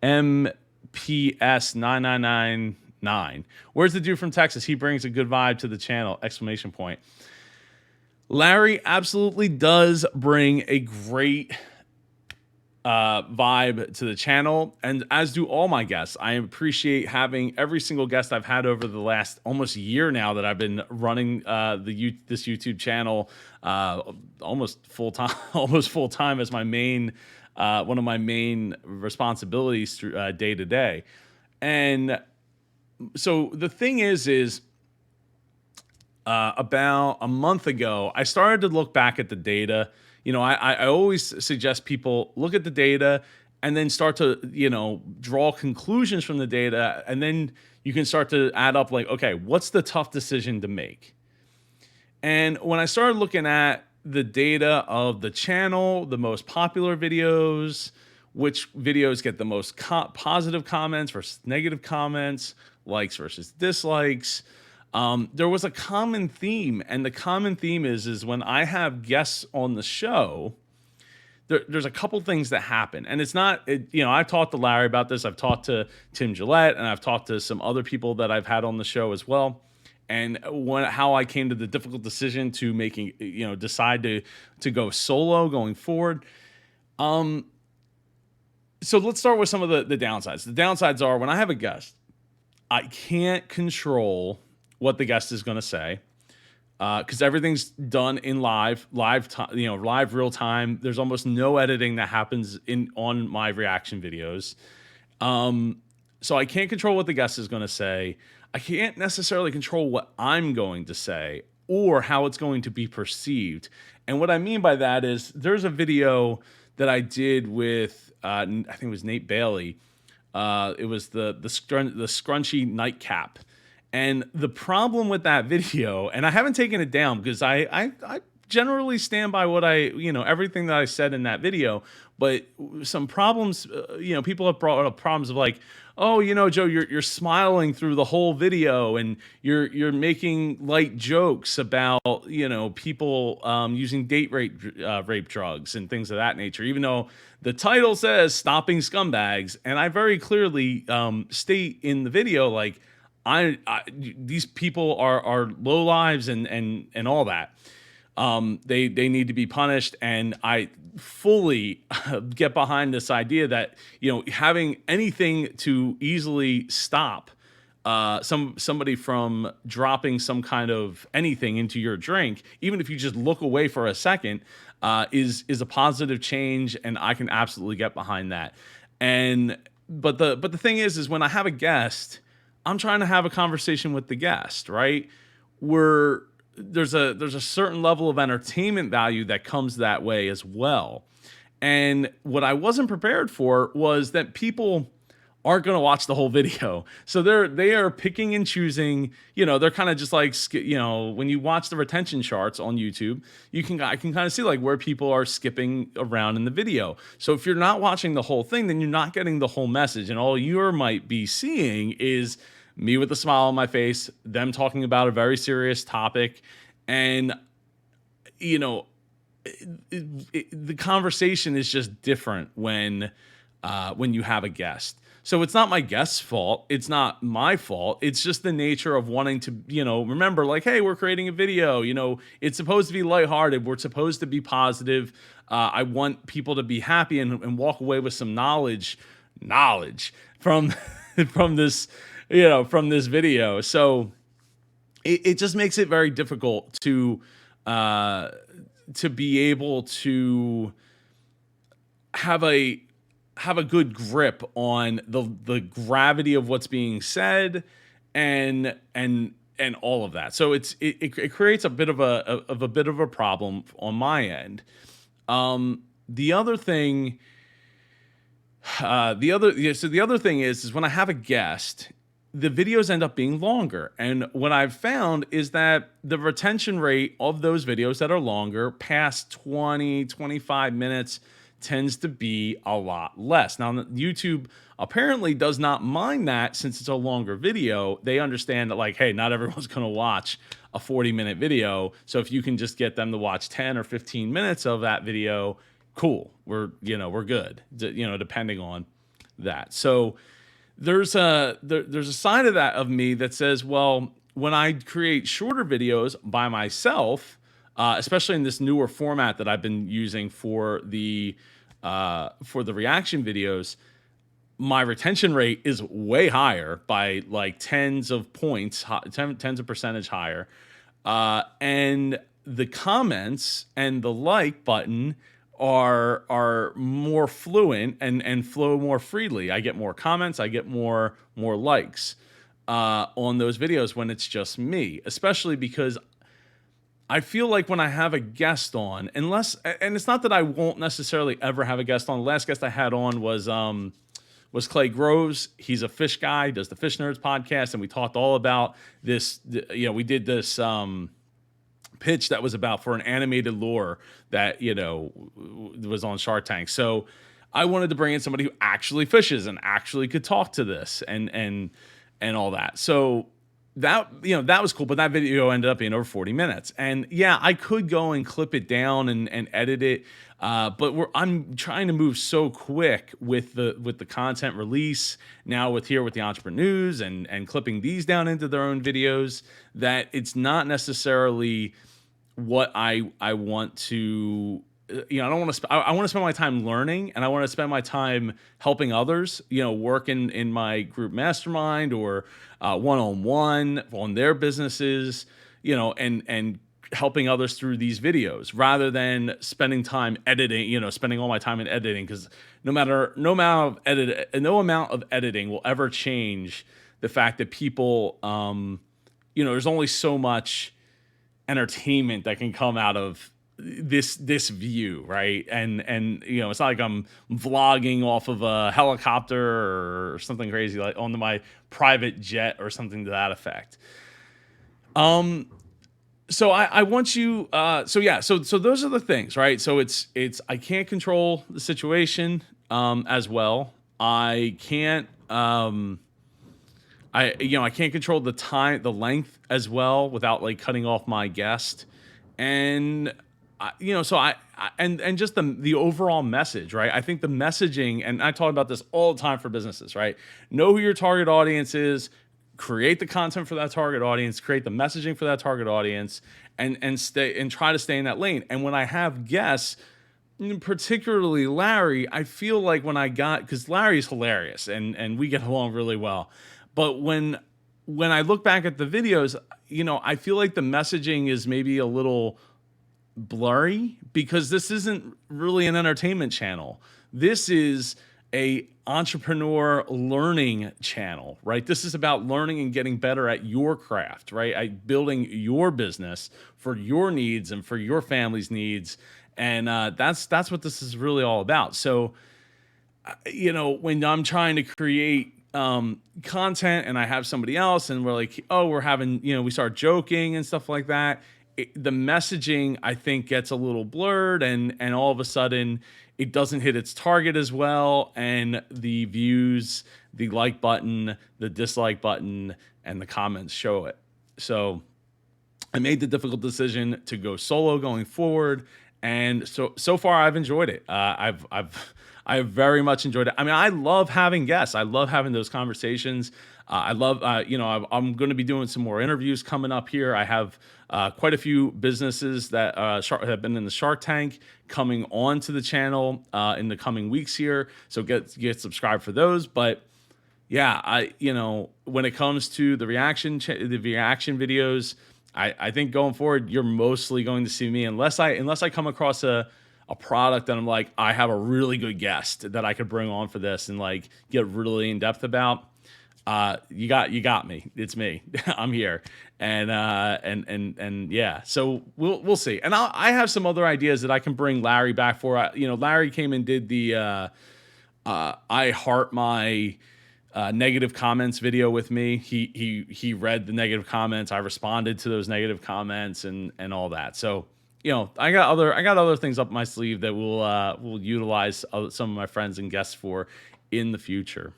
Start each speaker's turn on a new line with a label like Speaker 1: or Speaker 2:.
Speaker 1: MPS9999. Where's the dude from Texas? He brings a good vibe to the channel! Exclamation point. Larry absolutely does bring a great vibe to the channel, and as do all my guests. I appreciate having every single guest I've had over the last almost year now that I've been running this YouTube channel almost full time, almost full time as my main one of my main responsibilities day to day. And so the thing is about a month ago, I started to look back at the data. I always suggest people look at the data and then start to, draw conclusions from the data. And then you can start to add up like, okay, what's the tough decision to make? And when I started looking at the data of the channel, the most popular videos, which videos get the most positive comments versus negative comments, likes versus dislikes, there was a common theme, and the common theme is when I have guests on the show, there's a couple things that happen, and it's not, I've talked to Larry about this, I've talked to Tim Gillette, and I've talked to some other people that I've had on the show as well, and how I came to the difficult decision to decide to go solo going forward. So let's start with some of the downsides. The downsides are when I have a guest, I can't control what the guest is going to say because everything's done in live real time. There's almost no editing that happens on my reaction videos. So I can't control what the guest is going to say. I can't necessarily control what I'm going to say or how it's going to be perceived. And what I mean by that is there's a video that I did with I think it was Nate Bailey. It was the scrunchy nightcap. And the problem with that video, and I haven't taken it down because I generally stand by what everything that I said in that video, but some problems, people have brought up problems of like, oh, Joe, you're smiling through the whole video and you're making light jokes about, people using date rape drugs and things of that nature, even though the title says stopping scumbags. And I very clearly state in the video, like, these people are low lives and all that. They need to be punished, and I fully get behind this idea that having anything to easily stop somebody from dropping some kind of anything into your drink, even if you just look away for a second, is a positive change, and I can absolutely get behind that. But the thing is when I have a guest, I'm trying to have a conversation with the guest, right? There's a certain level of entertainment value that comes that way as well. And what I wasn't prepared for was that people aren't going to watch the whole video. So they are picking and choosing, they're kind of just like, when you watch the retention charts on YouTube, I can kind of see like where people are skipping around in the video. So if you're not watching the whole thing, then you're not getting the whole message. And all you might be seeing is me with a smile on my face, them talking about a very serious topic. And, the conversation is just different when you have a guest. So it's not my guest's fault. It's not my fault. It's just the nature of wanting to, remember like, hey, we're creating a video, it's supposed to be lighthearted. We're supposed to be positive. I want people to be happy and walk away with some knowledge from, from this video. So it just makes it very difficult to be able to have a good grip on the gravity of what's being said and all of that. So it creates a bit of a problem on my end. The other thing is when I have a guest, the videos end up being longer. And what I've found is that the retention rate of those videos that are longer, past 20, 25 minutes, tends to be a lot less. Now, YouTube apparently does not mind that since it's a longer video. They understand that, like, hey, not everyone's going to watch a 40-minute video. So if you can just get them to watch 10 or 15 minutes of that video, cool. We're good, depending on that. So there's a side of that of me that says, well, when I create shorter videos by myself, especially in this newer format that I've been using for the reaction videos, my retention rate is way higher by like tens of points, tens of percentage higher. And the comments and the like button are more fluent and flow more freely. I get more comments, I get more likes on those videos when it's just me, especially because I feel like when I have a guest on, and it's not that I won't necessarily ever have a guest on. The last guest I had on was Clay Groves. He's a fish guy, does the Fish Nerds podcast, and we talked all about this. We did this pitch that was about for an animated lure that was on Shark Tank. So I wanted to bring in somebody who actually fishes and actually could talk to this and all that. So that was cool, but that video ended up being over 40 minutes. And yeah, I could go and clip it down and edit it, but I'm trying to move so quick with the content release now with the entrepreneurs and clipping these down into their own videos, that it's not necessarily what I want to. I don't want to. I want to spend my time learning, and I want to spend my time helping others. Work in my group mastermind or one-on-one on their businesses. And helping others through these videos rather than spending time editing. Spending all my time in editing, because no amount of editing will ever change the fact that people. There's only so much entertainment that can come out of this view, right? And it's not like I'm vlogging off of a helicopter or something crazy like on my private jet or something to that effect. So I want you. So those are the things, right? So it's I can't control the situation as well. I can't. I can't control the length as well without like cutting off my guest, and and just the overall message, right? I think the messaging, and I talk about this all the time for businesses, right? Know who your target audience is, create the content for that target audience, create the messaging for that target audience, and try to stay in that lane. And when I have guests, particularly Larry, I feel like because Larry's hilarious and we get along really well. But when I look back at the videos, I feel like the messaging is maybe a little blurry because this isn't really an entertainment channel. This is a entrepreneur learning channel, right? This is about learning and getting better at your craft, right? Building your business for your needs and for your family's needs. And that's what this is really all about. So, when I'm trying to create content and I have somebody else and we're like, oh, we're having, we start joking and stuff like that. The messaging, I think, gets a little blurred and all of a sudden it doesn't hit its target as well. And the views, the like button, the dislike button, and the comments show it. So I made the difficult decision to go solo going forward. And so far I've enjoyed it. I've very much enjoyed it. I mean, I love having guests. I love having those conversations. I love, I'm going to be doing some more interviews coming up here. I have quite a few businesses that have been in the Shark Tank coming on to the channel in the coming weeks here. So get subscribed for those. But yeah, when it comes to the reaction videos, I think going forward, you're mostly going to see me unless I come across a product that I'm like, I have a really good guest that I could bring on for this and like get really in depth about. You got me. It's me. I'm here. And yeah, so we'll see. And I have some other ideas that I can bring Larry back for. Larry came and did the I heart my negative comments video with me. He read the negative comments. I responded to those negative comments and all that. So, I got other things up my sleeve that we'll utilize some of my friends and guests for in the future.